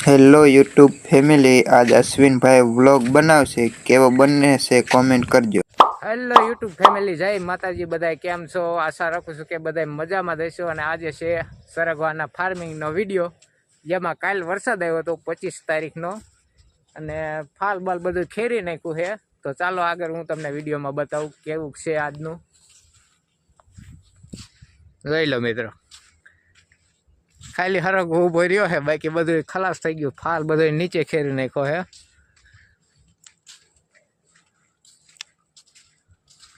Hello YouTube family, આજ અશ્વિનભાઈ vlog બનાવશે. કેવો બને છે કોમેન્ટ કરજો. હેલો યુટ્યુબ ફેમિલી, જય માતાજી. બધા કેમ છો? આશા રાખું છું કે બધા મજામાં રહેશો. અને આજે છે સરગવાના ફાર્મિંગનો વિડીયો, જેમાં કાલ વરસાદ આવ્યો હતો 25 તારીખનો, અને ફાલ બાલ બધું ખેરી નાખ્યું છે. તો ચાલો આગળ હું તમને વિડીયોમાં બતાવું કેવું છે આજનું. જોઈ લો મિત્રો, ખાલી હરક ઊભો રહ્યો છે, બાકી બધું ખલાસ થઈ ગયું. ફાલ બધું નીચે ખેરી નાખ્યો છે.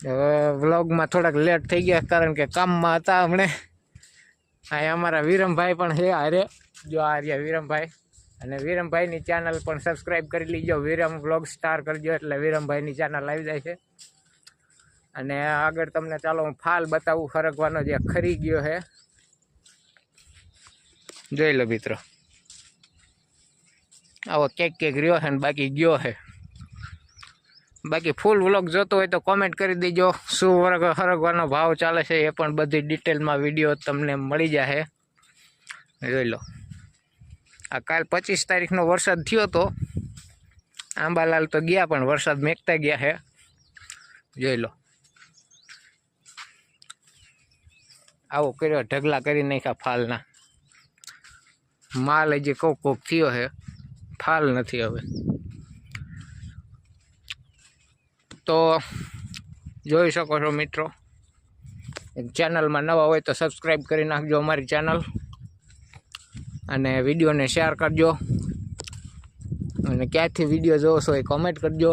હવે વ્લોગમાં થોડાક લેટ થઈ ગયા, કારણ કે કામમાં હતા હમણે. અહીંયા અમારા વિરમભાઈ પણ છે અરે, જો આ રહ્યા વિરમભાઈ. અને વિરમભાઈની ચેનલ પણ સબસ્ક્રાઈબ કરી લીજો. વિરમ વ્લોગ સ્ટાર કરજો એટલે વિરમભાઈની ચેનલ આવી જાય છે. અને આગળ તમને ચાલો હું ફાલ બતાવું ફરકવાનો, જે ખરી ગયો છે. જોઈ લો મિત્રો, આવો કેક રહ્યો છે ને બાકી ગયો છે. બાકી ફૂલ વ્લોગ જોતો હોય તો કોમેન્ટ કરી દેજો. શું હરગવાનો ભાવ ચાલે છે એ પણ બધી ડિટેલમાં વિડીયો તમને મળી જશે. જોઈ લો, આ કાલ 25 તારીખનો વરસાદ થયો હતો. આંબાલાલ તો ગયા, પણ વરસાદ મેકતા ગયા છે. જોઈ લો, આવો કર્યો, ઢગલા કરી નાખ્યા ફાલના. માલ હજી કોક થયો છે, ફાલ નથી હવે. તો જોઈ શકો છો મિત્રો, ચેનલમાં નવા હોય તો સબસ્ક્રાઈબ કરી નાખજો અમારી ચેનલ, અને વિડીયોને શેર કરજો. અને ક્યાંથી વિડીયો જોવો છો એ કોમેન્ટ કરજો.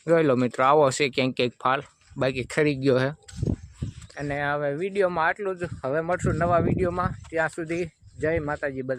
જોઈ લો મિત્રો, આવો છે ક્યાંક ફાલ, બાકી ખરી ગયો છે. અને હવે વિડીયોમાં આટલું જ. હવે મળશું નવા વિડીયોમાં. ત્યાં સુધી જય માતાજી બધા.